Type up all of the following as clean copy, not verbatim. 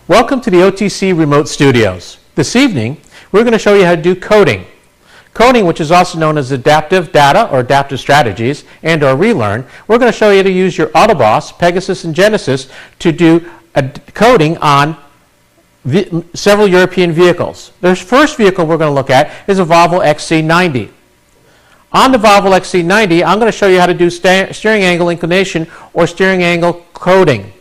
Welcome to the OTC Remote Studios. This evening, we're going to show you how to do coding. Coding, which is also known as adaptive data or adaptive strategies and or relearn. We're going to show you how to use your Autobots, Pegasus, and Genesys to do coding on several European vehicles. The first vehicle we're going to look at is a Volvo XC90. On the Volvo XC90, I'm going to show you how to do steering angle inclination or steering angle coding.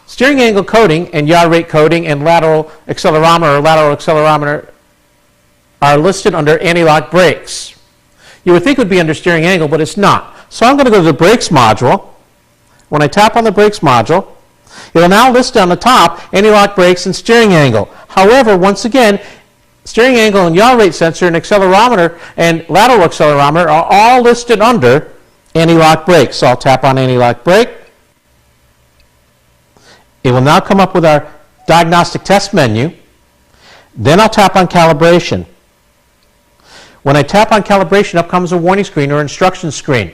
Steering angle coding and yaw rate coding and lateral accelerometer are listed under anti-lock brakes. You would think it would be under steering angle, but it's not. So I'm going to go to the brakes module. When I tap on the brakes module, it will now list on the top anti-lock brakes and steering angle. However, once again, steering angle and yaw rate sensor and accelerometer and lateral accelerometer are all listed under anti-lock brakes. So I'll tap on anti-lock brake. It will now come up with our diagnostic test menu. Then I'll tap on calibration. When I tap on calibration, up comes a warning screen or instruction screen.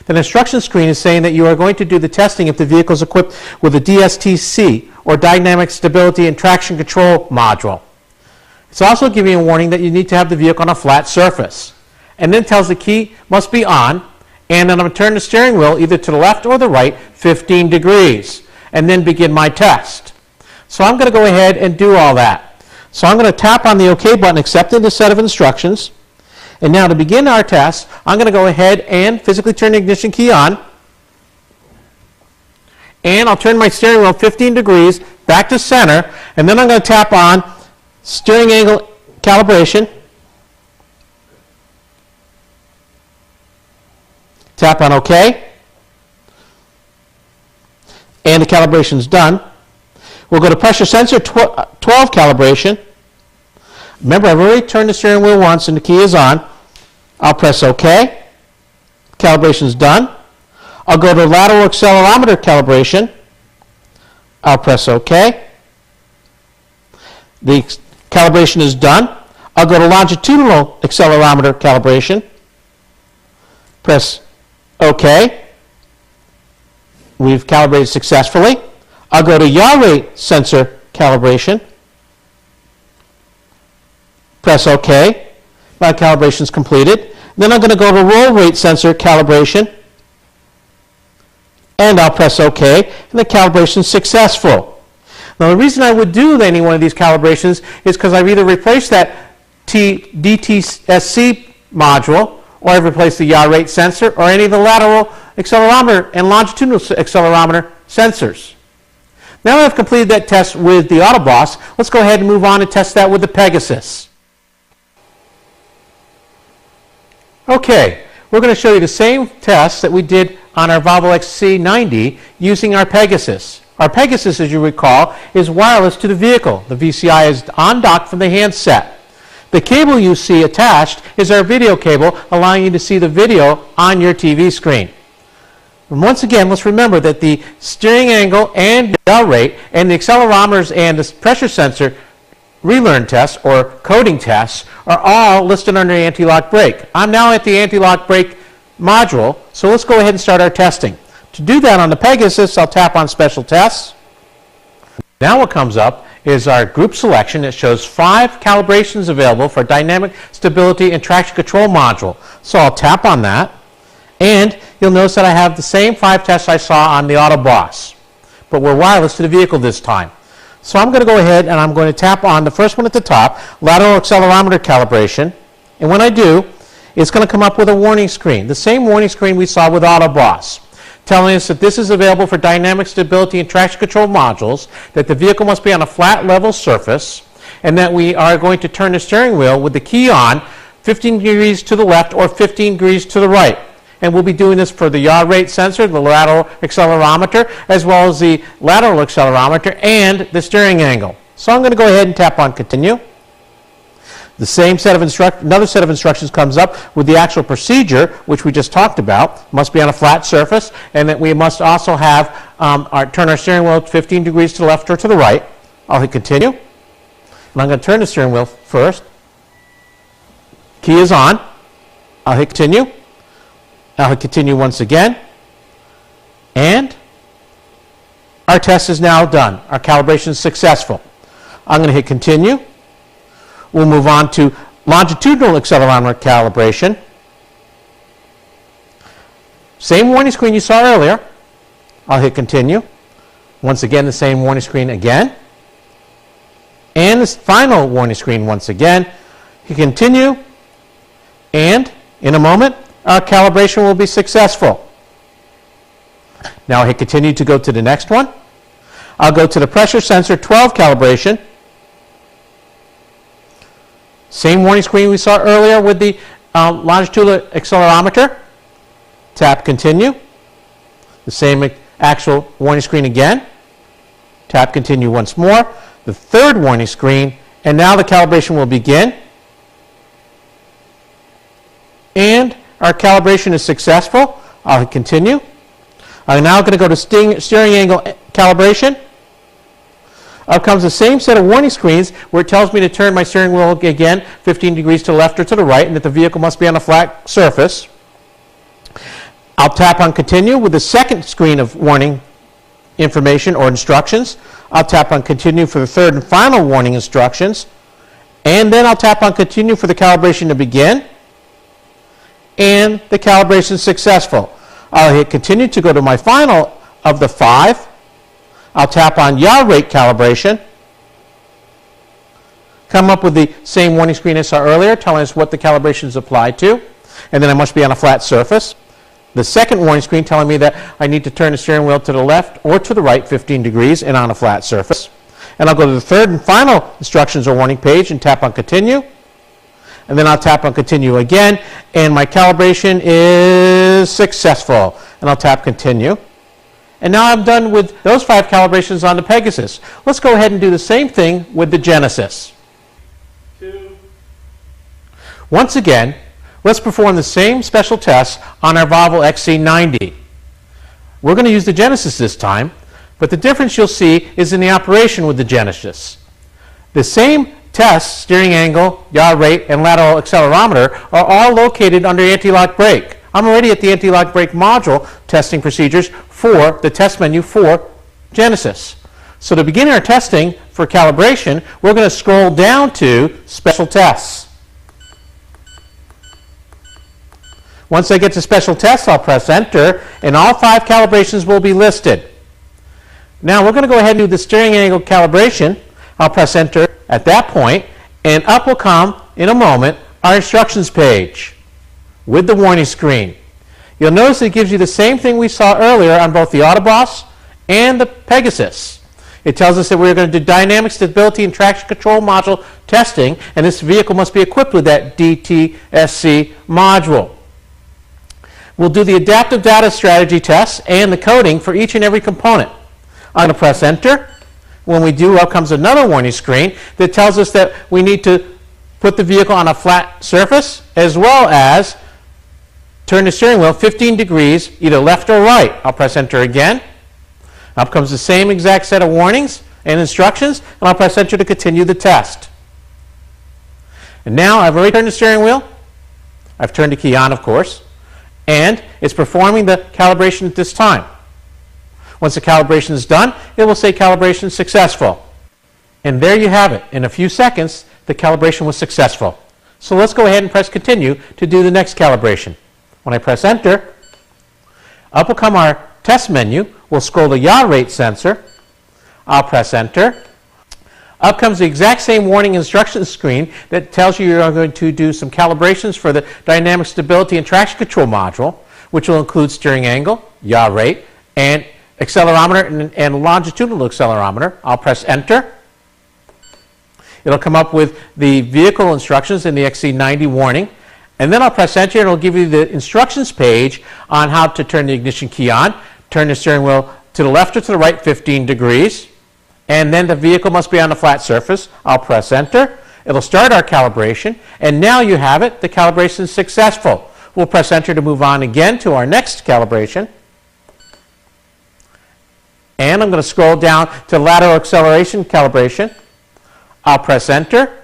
The instruction screen is saying that you are going to do the testing if the vehicle is equipped with a DSTC or Dynamic Stability and Traction Control module. It's also giving you a warning that you need to have the vehicle on a flat surface. And then tells the key must be on, and then I'm going to turn the steering wheel either to the left or the right 15 degrees, and then begin my test. So I'm going to go ahead and do all that. So I'm going to tap on the OK button, accepting the set of instructions. And now to begin our test, I'm going to go ahead and physically turn the ignition key on. And I'll turn my steering wheel 15 degrees back to center, and then I'm going to tap on steering angle calibration. Tap on OK. And the calibration is done. We'll go to pressure sensor 12 calibration. Remember, I've already turned the steering wheel once and the key is on. I'll press OK. Calibration is done. I'll go to lateral accelerometer calibration. I'll press OK. The calibration is done. I'll go to longitudinal accelerometer calibration. Press OK. We've calibrated successfully. I'll go to yaw rate sensor calibration. Press OK. My calibration is completed. Then I'm going to go to roll rate sensor calibration. And I'll press OK. And the calibration is successful. Now the reason I would do any one of these calibrations is because I've either replaced that DTSC module, or I've replaced the yaw rate sensor, or any of the lateral accelerometer and longitudinal accelerometer sensors. Now that I've completed that test with the Autobots, let's go ahead and move on and test that with the Pegasus. Okay, we're going to show you the same test that we did on our Volvo XC90 using our Pegasus. Our Pegasus, as you recall, is wireless to the vehicle. The VCI is on dock from the handset. The cable you see attached is our video cable, allowing you to see the video on your TV screen. And once again, let's remember that the steering angle and yaw rate and the accelerometers and the pressure sensor relearn tests or coding tests are all listed under anti-lock brake. I'm now at the anti-lock brake module, so let's go ahead and start our testing. To do that on the Pegasus, I'll tap on Special Tests. Now what comes up is our group selection that shows 5 calibrations available for Dynamic Stability and Traction Control module. So I'll tap on that, and you'll notice that I have the same 5 tests I saw on the Autobots, but we're wireless to the vehicle this time. So I'm going to go ahead and I'm going to tap on the first one at the top, lateral accelerometer calibration, and when I do, it's going to come up with a warning screen, the same warning screen we saw with Autobots, telling us that this is available for Dynamic Stability and Traction Control modules, that the vehicle must be on a flat level surface, and that we are going to turn the steering wheel with the key on 15 degrees to the left or 15 degrees to the right. And we'll be doing this for the yaw rate sensor, the lateral accelerometer, as well as the lateral accelerometer and the steering angle. So I'm going to go ahead and tap on Continue. The same set of another set of instructions comes up with the actual procedure, which we just talked about. Must be on a flat surface, and that we must also have turn our steering wheel 15 degrees to the left or to the right. I'll hit Continue. And I'm going to turn the steering wheel first. Key is on. I'll hit Continue. I'll hit Continue once again. And our test is now done. Our calibration is successful. I'm going to hit continue. We'll move on to longitudinal accelerometer calibration. Same warning screen you saw earlier. I'll hit continue. Once again, the same warning screen again. And this final warning screen once again. Hit continue. And in a moment, our calibration will be successful. Now I'll hit continue to go to the next one. I'll go to the pressure sensor 12 calibration. Same warning screen we saw earlier with the longitudinal accelerometer. Tap continue. The same actual warning screen again. Tap continue once more. The third warning screen, and now the calibration will begin. And our calibration is successful. I'll hit continue. I'm now going to go to steering angle calibration. Up comes the same set of warning screens where it tells me to turn my steering wheel again 15 degrees to the left or to the right, and that the vehicle must be on a flat surface. I'll tap on continue with the second screen of warning information or instructions. I'll tap on continue for the third and final warning instructions. And then I'll tap on continue for the calibration to begin. And the calibration is successful. I'll hit continue to go to my final of the 5. I'll tap on yaw rate calibration. Come up with the same warning screen I saw earlier, telling us what the calibration is applied to. And then I must be on a flat surface. The second warning screen telling me that I need to turn the steering wheel to the left or to the right 15 degrees and on a flat surface. And I'll go to the third and final instructions or warning page and tap on continue. And then I'll tap on continue again, and my calibration is successful. And I'll tap continue. And now I'm done with those 5 calibrations on the Pegasus. Let's go ahead and do the same thing with the Genesys. Once again, let's perform the same special tests on our Volvo XC90. We're going to use the Genesys this time, but the difference you'll see is in the operation with the Genesys. The same tests, steering angle, yaw rate, and lateral accelerometer, are all located under anti-lock brake. I'm already at the anti-lock brake module testing procedures for the test menu for Genesys. So to begin our testing for calibration, we're going to scroll down to Special Tests. Once I get to Special Tests, I'll press Enter, and all 5 calibrations will be listed. Now we're going to go ahead and do the steering angle calibration. I'll press Enter at that point, and up will come, in a moment, our instructions page with the warning screen. You'll notice it gives you the same thing we saw earlier on both the Autobots and the Pegasus. It tells us that we're going to do dynamic stability and traction control module testing, and this vehicle must be equipped with that DTSC module. We'll do the adaptive data strategy tests and the coding for each and every component. I'm going to press Enter. When we do, up comes another warning screen that tells us that we need to put the vehicle on a flat surface, as well as turn the steering wheel 15 degrees, either left or right. I'll press Enter again. Up comes the same exact set of warnings and instructions, and I'll press Enter to continue the test. And now I've already turned the steering wheel. I've turned the key on, of course, and it's performing the calibration at this time. Once the calibration is done, it will say calibration successful. And there you have it. In a few seconds, the calibration was successful. So let's go ahead and press continue to do the next calibration. When I press Enter, up will come our test menu. We'll scroll to yaw rate sensor. I'll press Enter. Up comes the exact same warning instructions screen that tells you you're going to do some calibrations for the dynamic stability and traction control module, which will include steering angle, yaw rate, and accelerometer and longitudinal accelerometer. I'll press Enter. It'll come up with the vehicle instructions in the XC90 warning. And then I'll press Enter, and it'll give you the instructions page on how to turn the ignition key on, turn the steering wheel to the left or to the right 15 degrees, and then the vehicle must be on a flat surface. I'll press Enter. It'll start our calibration, and now you have it. The calibration is successful. We'll press Enter to move on again to our next calibration. And I'm going to scroll down to lateral acceleration calibration. I'll press Enter.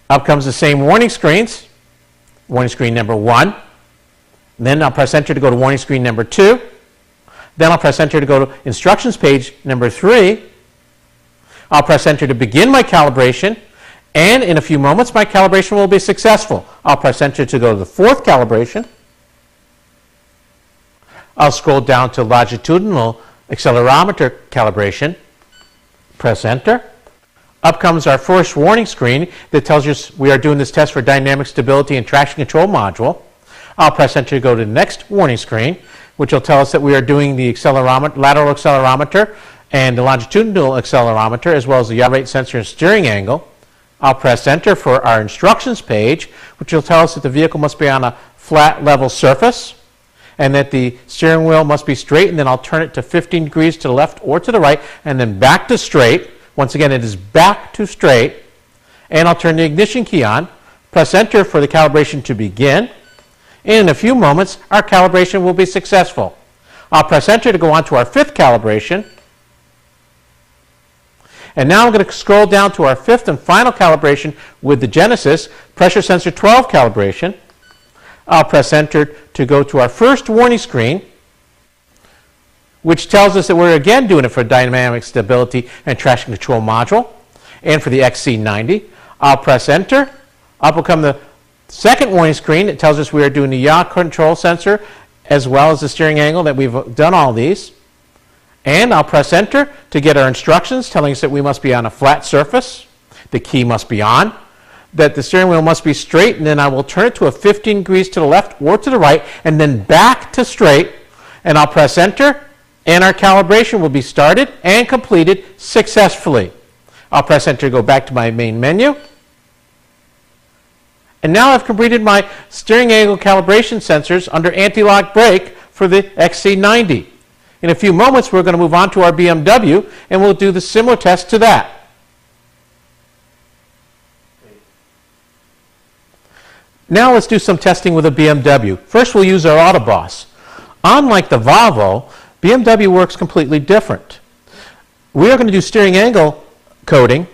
Up comes the same warning screens. Warning screen number 1. Then I'll press Enter to go to warning screen number 2. Then I'll press enter to go to instructions page number 3. I'll press enter to begin my calibration, and in a few moments my calibration will be successful. I'll press enter to go to the 4th calibration. I'll scroll down to longitudinal accelerometer calibration, press enter. Up comes our first warning screen that tells us we are doing this test for dynamic stability and traction control module. I'll press enter to go to the next warning screen, which will tell us that we are doing the lateral accelerometer and the longitudinal accelerometer, as well as the yaw rate sensor and steering angle. I'll press enter for our instructions page, which will tell us that the vehicle must be on a flat level surface and that the steering wheel must be straight, and then I'll turn it to 15 degrees to the left or to the right, and then back to straight. Once again, it is back to straight, and I'll turn the ignition key on, press enter for the calibration to begin, and in a few moments, our calibration will be successful. I'll press enter to go on to our 5th calibration, and now I'm going to scroll down to our 5th and final calibration with the Genesys pressure sensor 12 calibration. I'll press enter to go to our first warning screen, which tells us that we're again doing it for dynamic stability and traction control module and for the XC90. I'll press enter. Up will come the second warning screen that tells us we are doing the yaw control sensor as well as the steering angle, that we've done all these. And I'll press enter to get our instructions telling us that we must be on a flat surface, the key must be on, that the steering wheel must be straight, and then I will turn it to a 15 degrees to the left or to the right, and then back to straight, and I'll press enter, and our calibration will be started and completed successfully. I'll press enter to go back to my main menu. And now I've completed my steering angle calibration sensors under anti-lock brake for the XC90. In a few moments, we're going to move on to our BMW, and we'll do the similar test to that. Now let's do some testing with a BMW. First, we'll use our Autoboss. Unlike the Volvo, BMW works completely different. We are going to do steering angle coding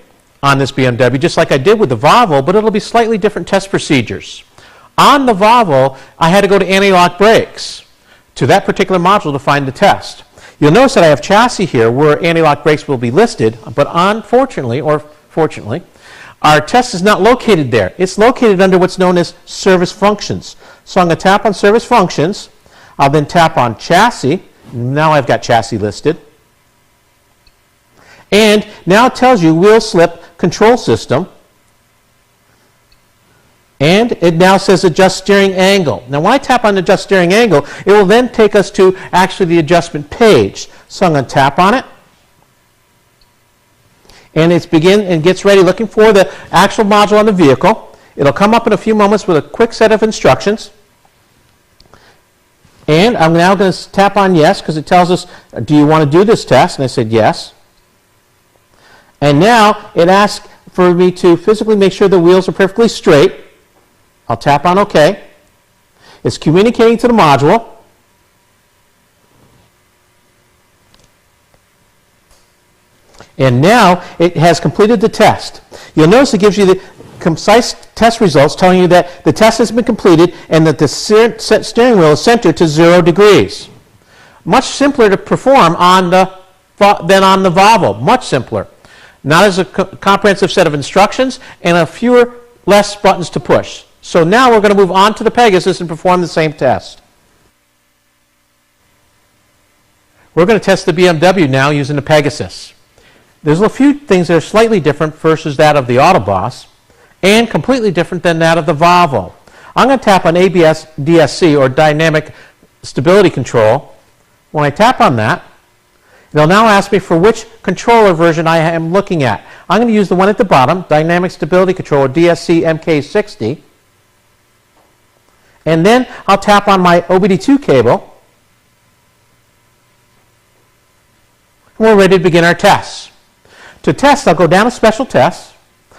on this BMW, just like I did with the Volvo, but it'll be slightly different test procedures. On the Volvo, I had to go to anti-lock brakes to that particular module to find the test. You'll notice that I have chassis here where anti-lock brakes will be listed, but unfortunately, or fortunately, our test is not located there. It's located under what's known as service functions. So I'm going to tap on service functions. I'll then tap on chassis. Now I've got chassis listed. And now it tells you wheel slip control system. And it now says adjust steering angle. Now when I tap on adjust steering angle, it will then take us to actually the adjustment page. So I'm going to tap on it. And it's gets ready looking for the actual module on the vehicle. It'll come up in a few moments with a quick set of instructions. And I'm now going to tap on yes, because it tells us, do you want to do this test? And I said yes. And now it asks for me to physically make sure the wheels are perfectly straight. I'll tap on OK. It's communicating to the module. And now it has completed the test. You'll notice it gives you the concise test results telling you that the test has been completed and that the steering wheel is centered to 0 degrees. Much simpler to perform than on the Volvo. Much simpler. Not as a comprehensive set of instructions and less buttons to push. So now we're going to move on to the Pegasus and perform the same test. We're going to test the BMW now using the Pegasus. There's a few things that are slightly different versus that of the Autoboss and completely different than that of the Volvo. I'm going to tap on ABS DSC, or Dynamic Stability Control. When I tap on that, it'll now ask me for which controller version I am looking at. I'm going to use the one at the bottom, Dynamic Stability Control, or DSC MK60. And then I'll tap on my OBD2 cable. And we're ready to begin our tests. To test, I'll go down to Special Tests,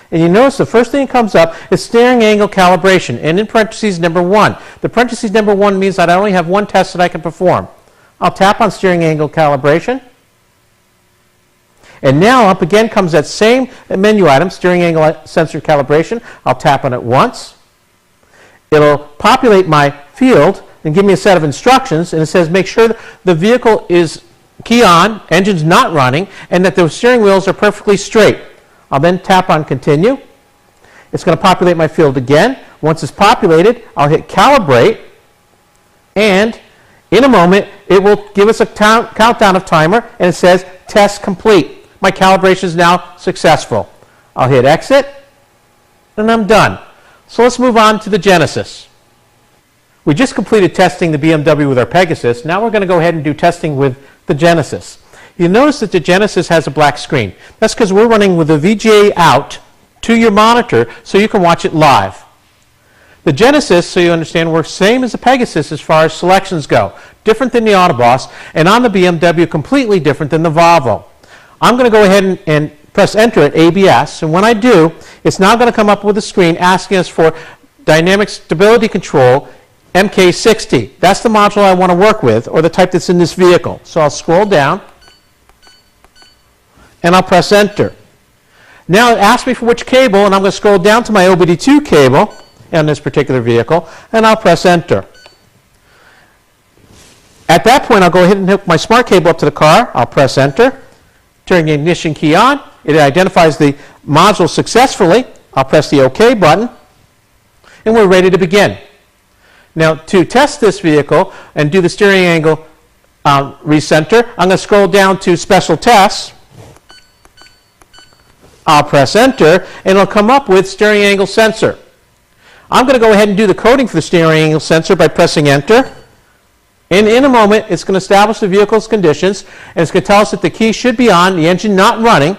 and you notice the first thing that comes up is steering angle calibration, and in parentheses number 1. The parentheses number 1 means that I only have one test that I can perform. I'll tap on steering angle calibration, and now up again comes that same menu item, steering angle sensor calibration. I'll tap on it once. It'll populate my field and give me a set of instructions, and it says make sure the vehicle is key on, engine's not running, and that the steering wheels are perfectly straight. I'll then tap on continue. It's going to populate my field again. Once it's populated, I'll hit calibrate, and in a moment, it will give us a countdown of timer, and it says test complete. My calibration is now successful. I'll hit exit, and I'm done. So let's move on to the Genesys. We just completed testing the BMW with our Pegasus. Now we're going to go ahead and do testing with the Genesys. You'll notice that the Genesys has a black screen. That's because we're running with the VGA out to your monitor so you can watch it live. The Genesys, so you understand, works same as the Pegasus as far as selections go. Different than the Autoboss, and on the BMW, completely different than the Volvo. I'm going to go ahead and press enter at ABS, and when I do, it's now going to come up with a screen asking us for Dynamic Stability Control MK60. That's the module I want to work with, or the type that's in this vehicle. So I'll scroll down, and I'll press enter. Now it asks me for which cable, and I'm going to scroll down to my OBD2 cable on this particular vehicle, and I'll press enter. At that point, I'll go ahead and hook my smart cable up to the car. I'll press enter. Turn the ignition key on. It identifies the module successfully. I'll press the OK button, and we're ready to begin. Now, to test this vehicle and do the steering angle recenter, I'm going to scroll down to Special Tests. I'll press enter, and it'll come up with steering angle sensor. I'm going to go ahead and do the coding for the steering angle sensor by pressing enter. And in a moment, it's going to establish the vehicle's conditions, and it's going to tell us that the key should be on, the engine not running,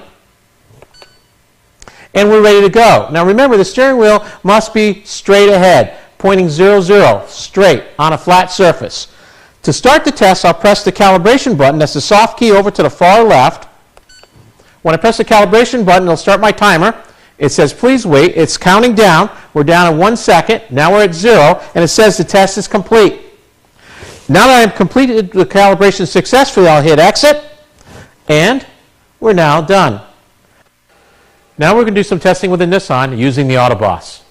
and we're ready to go. Now remember, the steering wheel must be straight ahead, pointing 0, 0, straight on a flat surface. To start the test, I'll press the calibration button. That's the soft key over to the far left. When I press the calibration button, it'll start my timer. It says, please wait. It's counting down. We're down at 1 second. Now we're at 0, and it says the test is complete. Now that I've completed the calibration successfully, I'll hit exit, and we're now done. Now we're going to do some testing with the Nissan using the Autoboss.